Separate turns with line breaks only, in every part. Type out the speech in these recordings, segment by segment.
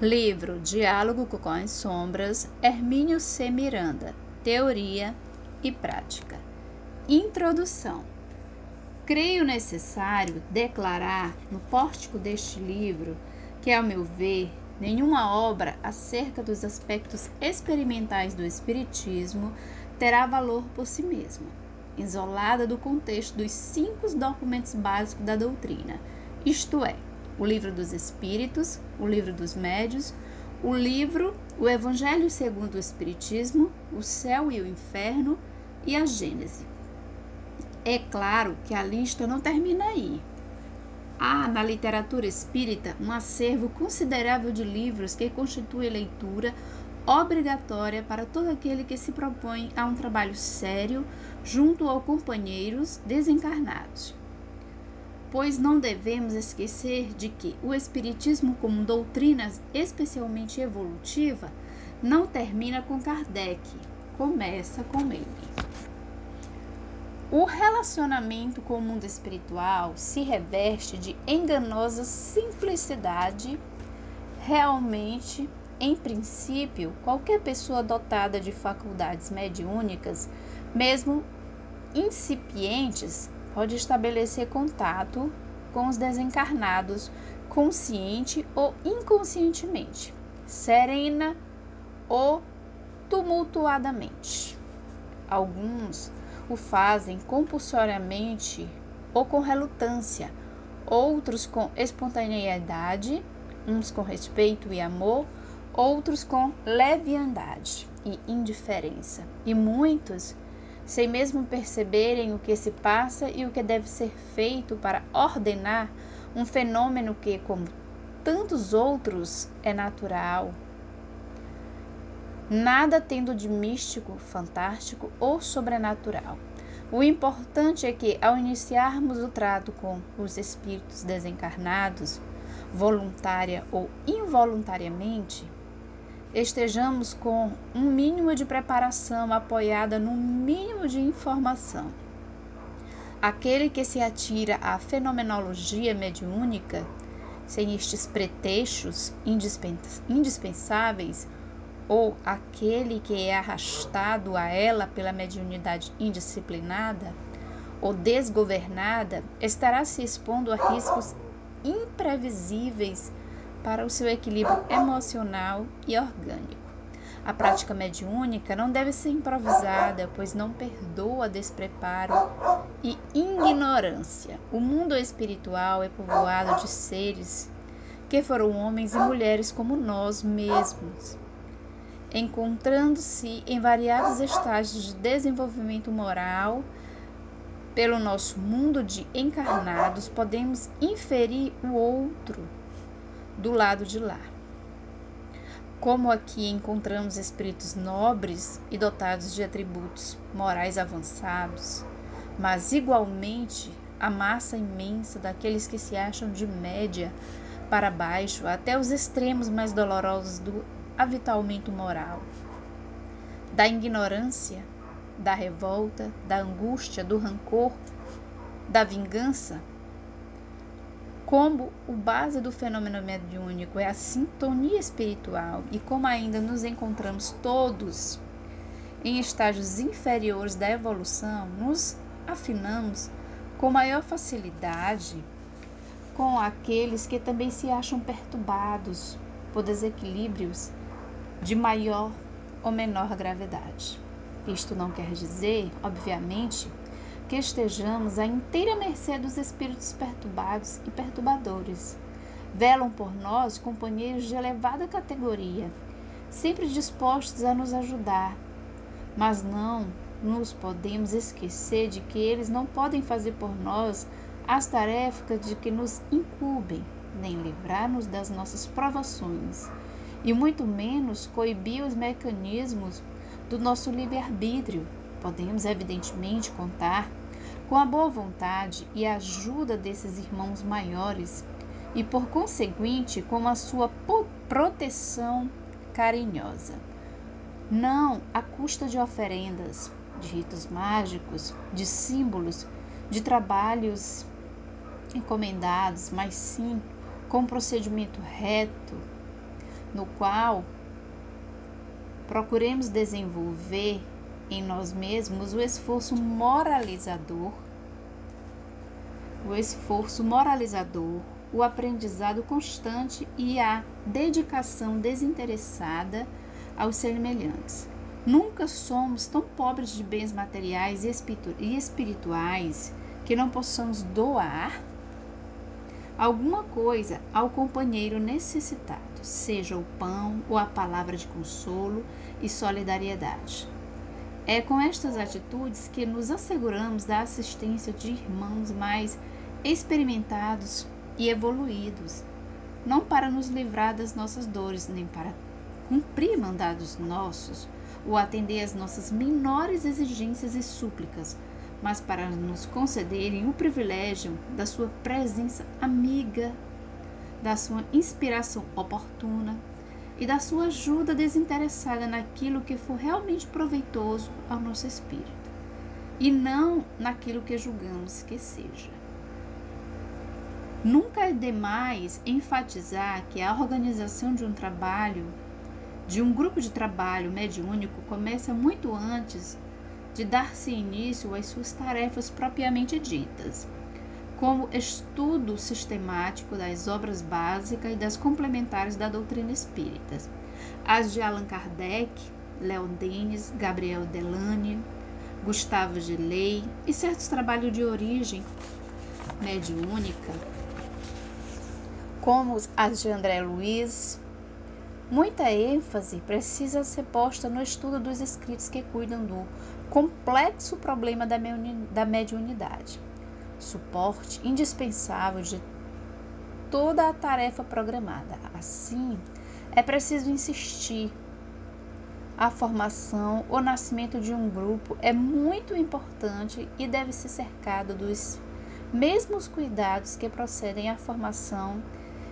Livro Diálogo com as Sombras, Hermínio C. Miranda, Teoria e Prática. Introdução. Creio necessário declarar no pórtico deste livro que, ao meu ver, nenhuma obra acerca dos aspectos experimentais do Espiritismo terá valor por si mesma, isolada do contexto dos 5 documentos básicos da doutrina, isto é, o Livro dos Espíritos, o Livro dos Médiuns, o Evangelho segundo o Espiritismo, o Céu e o Inferno e a Gênese. É claro que a lista não termina aí. Há na literatura espírita um acervo considerável de livros que constitui leitura obrigatória para todo aquele que se propõe a um trabalho sério junto a companheiros desencarnados. Pois não devemos esquecer de que o Espiritismo, como doutrina especialmente evolutiva, não termina com Kardec, começa com ele. O relacionamento com o mundo espiritual se reveste de enganosa simplicidade. Realmente, em princípio, qualquer pessoa dotada de faculdades mediúnicas, mesmo incipientes, pode estabelecer contato com os desencarnados consciente ou inconscientemente, serena ou tumultuadamente. Alguns o fazem compulsoriamente ou com relutância, outros com espontaneidade, uns com respeito e amor, outros com leviandade e indiferença, e muitos sem mesmo perceberem o que se passa e o que deve ser feito para ordenar um fenômeno que, como tantos outros, é natural, nada tendo de místico, fantástico ou sobrenatural. O importante é que, ao iniciarmos o trato com os espíritos desencarnados, voluntária ou involuntariamente, estejamos com um mínimo de preparação apoiada no mínimo de informação. Aquele que se atira à fenomenologia mediúnica, sem estes pretextos indispensáveis, ou aquele que é arrastado a ela pela mediunidade indisciplinada ou desgovernada, estará se expondo a riscos imprevisíveis para o seu equilíbrio emocional e orgânico. A prática mediúnica não deve ser improvisada, pois não perdoa despreparo e ignorância. O mundo espiritual é povoado de seres que foram homens e mulheres como nós mesmos, encontrando-se em variados estágios de desenvolvimento moral. Pelo nosso mundo de encarnados, podemos inferir o outro do lado de lá. Como aqui encontramos espíritos nobres e dotados de atributos morais avançados, mas igualmente a massa imensa daqueles que se acham de média para baixo até os extremos mais dolorosos do avitalmento moral, da ignorância, da revolta, da angústia, do rancor, da vingança. Como o base do fenômeno mediúnico é a sintonia espiritual e como ainda nos encontramos todos em estágios inferiores da evolução, nos afinamos com maior facilidade com aqueles que também se acham perturbados por desequilíbrios de maior ou menor gravidade. Isto não quer dizer, obviamente, que estejamos à inteira mercê dos espíritos perturbados e perturbadores. Velam por nós companheiros de elevada categoria, sempre dispostos a nos ajudar, mas não nos podemos esquecer de que eles não podem fazer por nós as tarefas de que nos incumbem, nem livrar-nos das nossas provações, e muito menos coibir os mecanismos do nosso livre-arbítrio. Podemos, evidentemente, contar com a boa vontade e a ajuda desses irmãos maiores e, por conseguinte, com a sua proteção carinhosa. Não à custa de oferendas, de ritos mágicos, de símbolos, de trabalhos encomendados, mas sim com um procedimento reto, no qual procuremos desenvolver em nós mesmos o esforço moralizador, o aprendizado constante e a dedicação desinteressada aos semelhantes. Nunca somos tão pobres de bens materiais e espirituais que não possamos doar alguma coisa ao companheiro necessitado, seja o pão ou a palavra de consolo e solidariedade. É com estas atitudes que nos asseguramos da assistência de irmãos mais experimentados e evoluídos, não para nos livrar das nossas dores, nem para cumprir mandados nossos ou atender às nossas menores exigências e súplicas, mas para nos concederem o privilégio da sua presença amiga, da sua inspiração oportuna e da sua ajuda desinteressada naquilo que for realmente proveitoso ao nosso espírito, e não naquilo que julgamos que seja. Nunca é demais enfatizar que a organização de um grupo de trabalho mediúnico começa muito antes de dar-se início às suas tarefas propriamente ditas, como estudo sistemático das obras básicas e das complementares da doutrina espírita, as de Allan Kardec, Leon Denis, Gabriel Delany, Gustavo Gillet e certos trabalhos de origem mediúnica, como as de André Luiz. Muita ênfase precisa ser posta no estudo dos escritos que cuidam do complexo problema da mediunidade, suporte indispensável de toda a tarefa programada. Assim, é preciso insistir. A formação ou nascimento de um grupo é muito importante e deve ser cercado dos mesmos cuidados que procedem à formação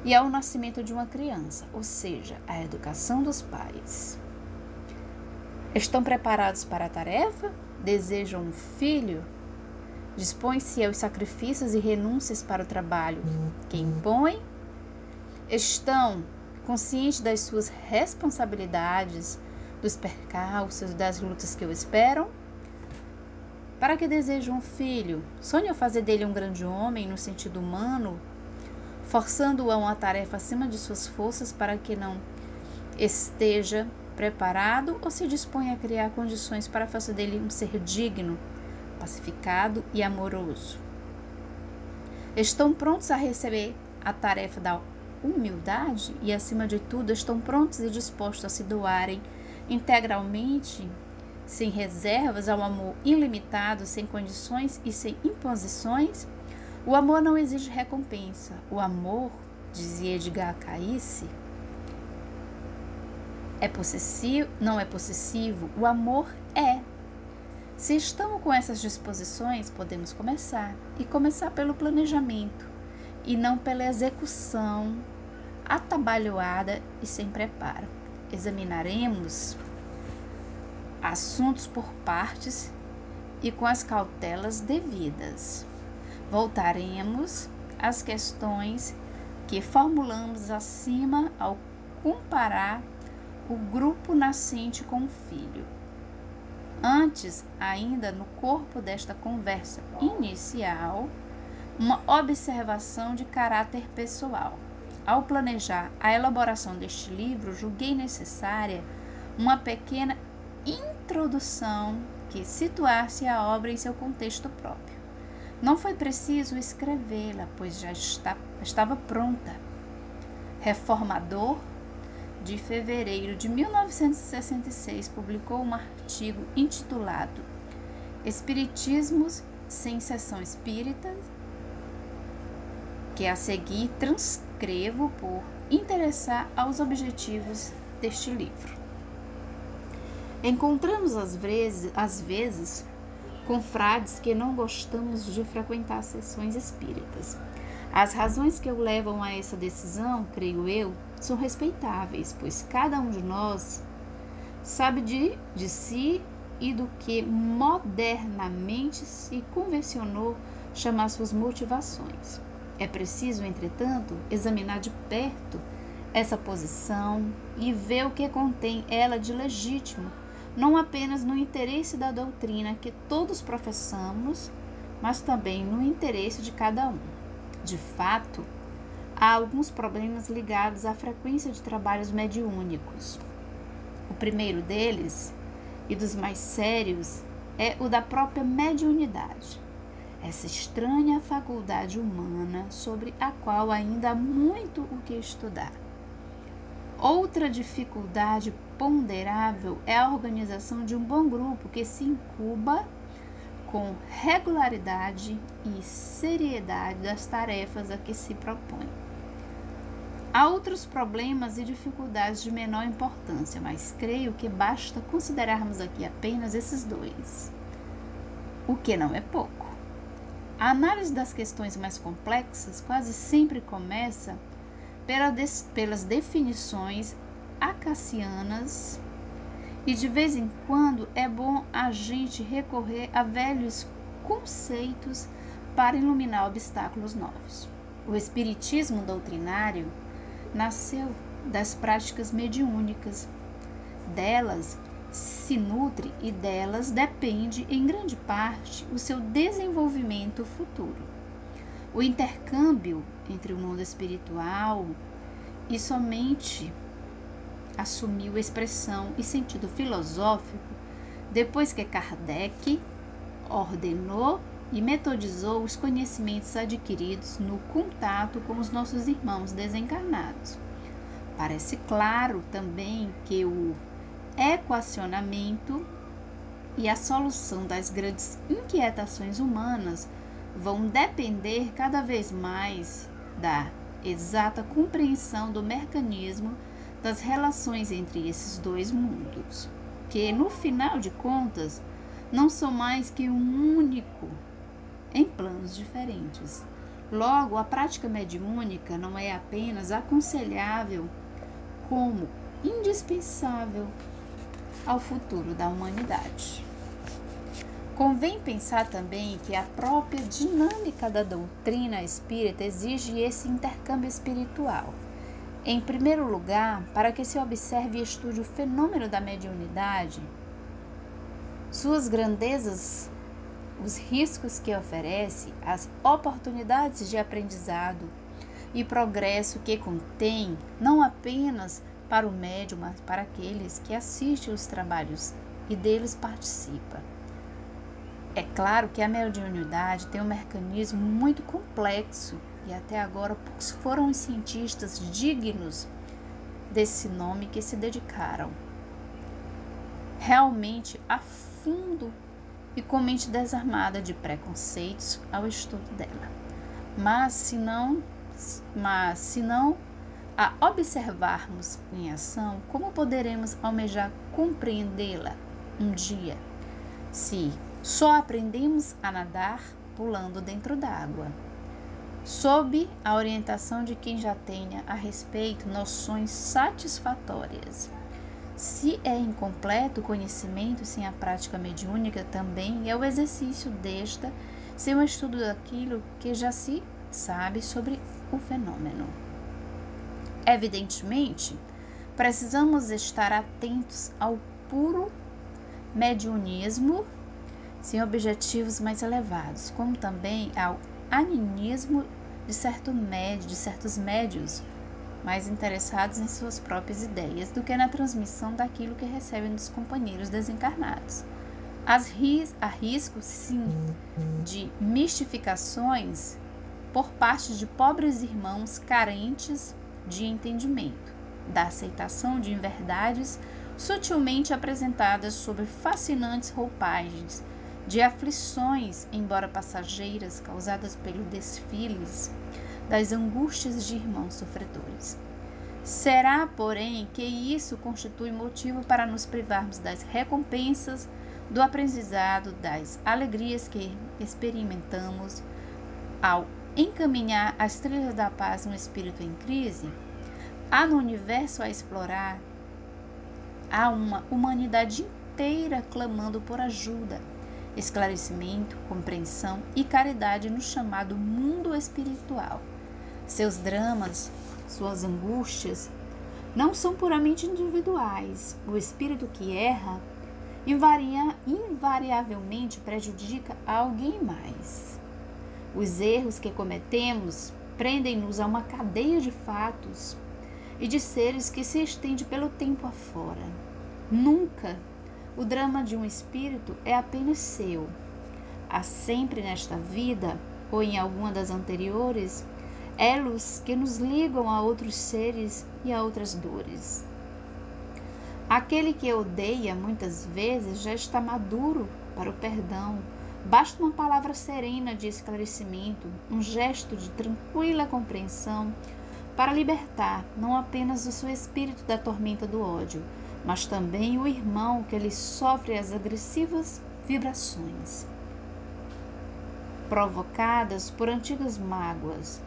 e ao nascimento de uma criança, ou seja, a educação dos pais. Estão preparados para a tarefa? Desejam um filho? Dispõem-se aos sacrifícios e renúncias para o trabalho que impõem? Estão conscientes das suas responsabilidades, dos percalços, das lutas que o esperam? Para que desejam um filho? Sonham fazer dele um grande homem no sentido humano, forçando-o a uma tarefa acima de suas forças para que não esteja preparado, ou se dispõe a criar condições para fazer dele um ser digno, pacificado e amoroso? Estão prontos a receber a tarefa da humildade e, acima de tudo, estão prontos e dispostos a se doarem integralmente, sem reservas, ao amor ilimitado, sem condições e sem imposições? O amor não exige recompensa. O amor, dizia Edgar Cayce, não é possessivo. O amor é. Se estamos com essas disposições, podemos começar. E começar pelo planejamento, e não pela execução atabalhoada e sem preparo. Examinaremos assuntos por partes e com as cautelas devidas. Voltaremos às questões que formulamos acima ao comparar o grupo nascente com o filho. Antes, ainda no corpo desta conversa inicial, uma observação de caráter pessoal. Ao planejar a elaboração deste livro, julguei necessária uma pequena introdução que situasse a obra em seu contexto próprio. Não foi preciso escrevê-la, pois já estava pronta. Reformador, de fevereiro de 1966, publicou um artigo intitulado Espiritismos sem Sessão Espírita, que a seguir transcrevo por interessar aos objetivos deste livro. Encontramos às vezes confrades que não gostamos de frequentar sessões espíritas. As razões que o levam a essa decisão, creio eu, são respeitáveis, pois cada um de nós sabe de si e do que modernamente se convencionou chamar suas motivações. É preciso, entretanto, examinar de perto essa posição e vê o que contém ela de legítimo, não apenas no interesse da doutrina que todos professamos, mas também no interesse de cada um. De fato, há alguns problemas ligados à frequência de trabalhos mediúnicos. O primeiro deles, e dos mais sérios, é o da própria mediunidade, essa estranha faculdade humana sobre a qual ainda há muito o que estudar. Outra dificuldade ponderável é a organização de um bom grupo que se incuba com regularidade e seriedade das tarefas a que se propõe. Há outros problemas e dificuldades de menor importância, mas creio que basta considerarmos aqui apenas esses dois, o que não é pouco. A análise das questões mais complexas quase sempre começa pelas definições acacianas e de vez em quando é bom a gente recorrer a velhos conceitos para iluminar obstáculos novos. O espiritismo doutrinário nasceu das práticas mediúnicas. Delas se nutre e delas depende, em grande parte, o seu desenvolvimento futuro. O intercâmbio entre o mundo espiritual e somente assumiu expressão e sentido filosófico depois que Kardec ordenou e metodizou os conhecimentos adquiridos no contato com os nossos irmãos desencarnados. Parece claro também que o equacionamento e a solução das grandes inquietações humanas vão depender cada vez mais da exata compreensão do mecanismo das relações entre esses dois mundos, que, no final de contas, não são mais que um único em planos diferentes. Logo, a prática mediúnica não é apenas aconselhável, como indispensável ao futuro da humanidade. Convém pensar também que a própria dinâmica da doutrina espírita exige esse intercâmbio espiritual. Em primeiro lugar, para que se observe e estude o fenômeno da mediunidade, suas grandezas, os riscos que oferece, as oportunidades de aprendizado e progresso que contém, não apenas para o médium, mas para aqueles que assistem os trabalhos e deles participam. É claro que a mediunidade tem um mecanismo muito complexo e até agora poucos foram os cientistas dignos desse nome que se dedicaram realmente a fundo e com mente desarmada de preconceitos ao estudo dela. Mas se não a observarmos em ação, como poderemos almejar compreendê-la um dia, se só aprendemos a nadar pulando dentro d'água, sob a orientação de quem já tenha a respeito noções satisfatórias? Se é incompleto o conhecimento sem a prática mediúnica, também é o exercício desta sem o estudo daquilo que já se sabe sobre o fenômeno. Evidentemente, precisamos estar atentos ao puro mediunismo sem objetivos mais elevados, como também ao animismo de certos médios mais interessados em suas próprias ideias do que na transmissão daquilo que recebem dos companheiros desencarnados. Há risco, sim, de mistificações por parte de pobres irmãos carentes de entendimento, da aceitação de inverdades sutilmente apresentadas sob fascinantes roupagens, de aflições, embora passageiras, causadas pelo desfiles das angústias de irmãos sofredores. Será, porém, que isso constitui motivo para nos privarmos das recompensas, do aprendizado, das alegrias que experimentamos ao encaminhar as trilhas da paz no espírito em crise? Há no universo a explorar, há uma humanidade inteira clamando por ajuda, esclarecimento, compreensão e caridade no chamado mundo espiritual. Seus dramas, suas angústias não são puramente individuais. O espírito que erra invariavelmente prejudica alguém mais. Os erros que cometemos prendem-nos a uma cadeia de fatos e de seres que se estende pelo tempo afora. Nunca o drama de um espírito é apenas seu. Há sempre nesta vida, ou em alguma das anteriores, elos que nos ligam a outros seres e a outras dores. Aquele que odeia muitas vezes já está maduro para o perdão. Basta uma palavra serena de esclarecimento, um gesto de tranquila compreensão para libertar não apenas o seu espírito da tormenta do ódio, mas também o irmão que lhe sofre as agressivas vibrações provocadas por antigas mágoas.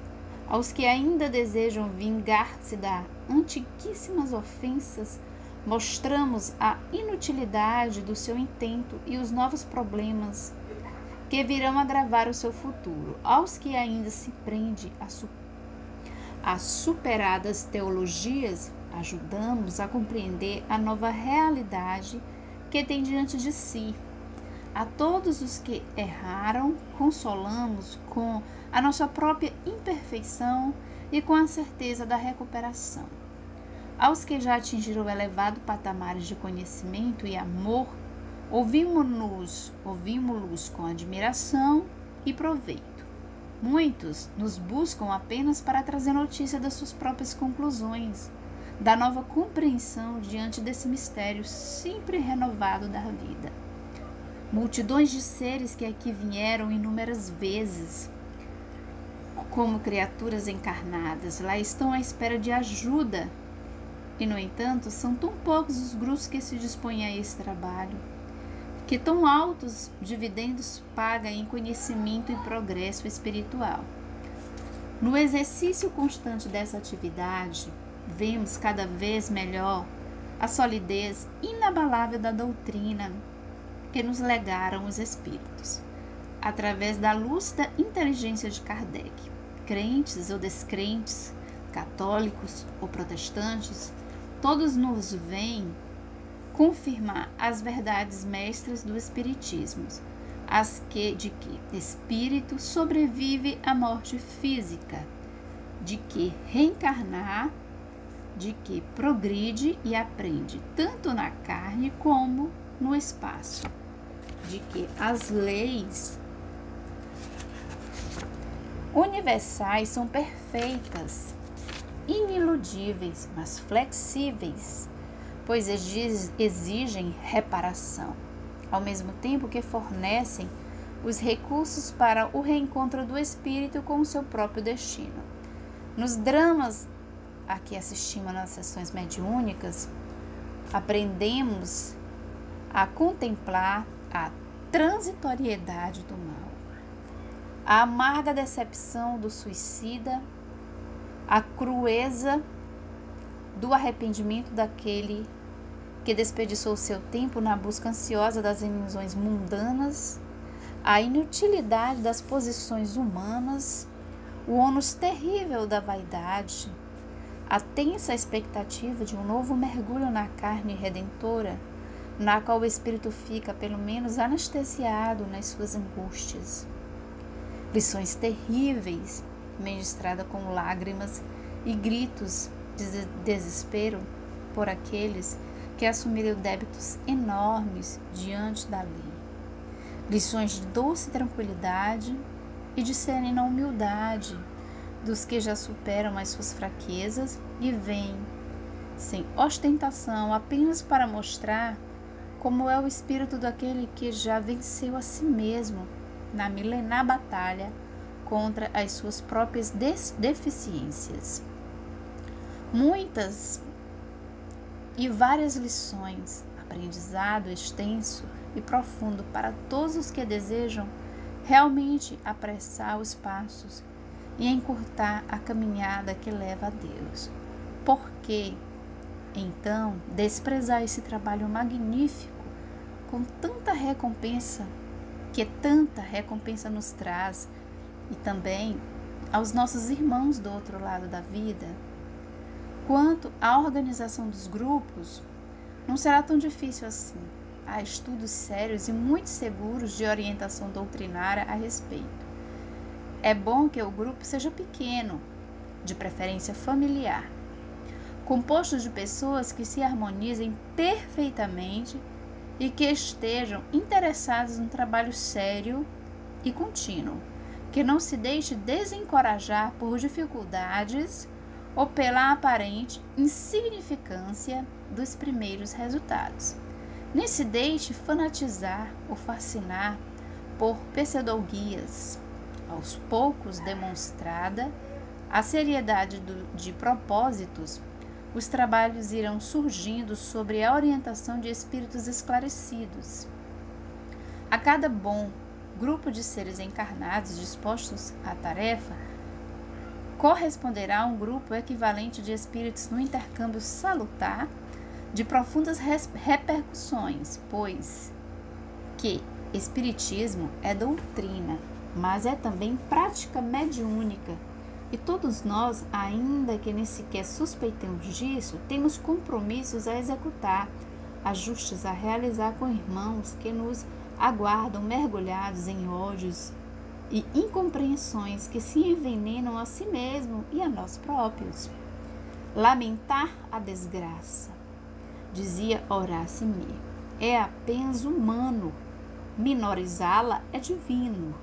Aos que ainda desejam vingar-se das antiquíssimas ofensas, mostramos a inutilidade do seu intento e os novos problemas que virão agravar o seu futuro. Aos que ainda se prende a superadas teologias, ajudamos a compreender a nova realidade que tem diante de si. A todos os que erraram, consolamos com a nossa própria imperfeição e com a certeza da recuperação. Aos que já atingiram elevado patamares de conhecimento e amor, ouvimos-los com admiração e proveito. Muitos nos buscam apenas para trazer notícia das suas próprias conclusões, da nova compreensão diante desse mistério sempre renovado da vida. Multidões de seres que aqui vieram inúmeras vezes, como criaturas encarnadas, lá estão à espera de ajuda. E, no entanto, são tão poucos os grupos que se dispõem a esse trabalho, que tão altos dividendos paga em conhecimento e progresso espiritual. No exercício constante dessa atividade, vemos cada vez melhor a solidez inabalável da doutrina que nos legaram os espíritos, através da lúcida inteligência de Kardec. Crentes ou descrentes, católicos ou protestantes, todos nos vêm confirmar as verdades mestras do espiritismo, de que espírito sobrevive à morte física, de que reencarnar, de que progride e aprende tanto na carne como no espaço, de que as leis universais são perfeitas, iniludíveis, mas flexíveis, pois exigem reparação, ao mesmo tempo que fornecem os recursos para o reencontro do espírito com o seu próprio destino. Nos dramas a que assistimos nas sessões mediúnicas, aprendemos a contemplar a transitoriedade do mal, a amarga decepção do suicida, a crueza do arrependimento daquele que desperdiçou seu tempo na busca ansiosa das ilusões mundanas, a inutilidade das posições humanas, o ônus terrível da vaidade, a tensa expectativa de um novo mergulho na carne redentora, na qual o espírito fica, pelo menos, anestesiado nas suas angústias. Lições terríveis, ministradas com lágrimas e gritos de desespero por aqueles que assumiram débitos enormes diante da lei. Lições de doce tranquilidade e de serena humildade dos que já superam as suas fraquezas e vêm, sem ostentação, apenas para mostrar como é o espírito daquele que já venceu a si mesmo na milenar batalha contra as suas próprias deficiências. Muitas e várias lições, aprendizado extenso e profundo para todos os que desejam realmente apressar os passos e encurtar a caminhada que leva a Deus. Por que, então, desprezar esse trabalho magnífico com tanta recompensa, que tanta recompensa nos traz, e também aos nossos irmãos do outro lado da vida? Quanto à organização dos grupos, não será tão difícil assim. Há estudos sérios e muito seguros de orientação doutrinária a respeito. É bom que o grupo seja pequeno, de preferência familiar, composto de pessoas que se harmonizem perfeitamente e que estejam interessadas no trabalho sério e contínuo, que não se deixe desencorajar por dificuldades ou pela aparente insignificância dos primeiros resultados. Nem se deixe fanatizar ou fascinar por pseudologias. Aos poucos demonstrada a seriedade de propósitos, os trabalhos irão surgindo sobre a orientação de espíritos esclarecidos. A cada bom grupo de seres encarnados dispostos à tarefa, corresponderá um grupo equivalente de espíritos no intercâmbio salutar de profundas repercussões, pois que espiritismo é doutrina, mas é também prática mediúnica, e todos nós, ainda que nem sequer suspeitemos disso, temos compromissos a executar, ajustes a realizar com irmãos que nos aguardam mergulhados em ódios e incompreensões que se envenenam a si mesmo e a nós próprios. Lamentar a desgraça, dizia Horácio Mir, é apenas humano, minorizá-la é divino.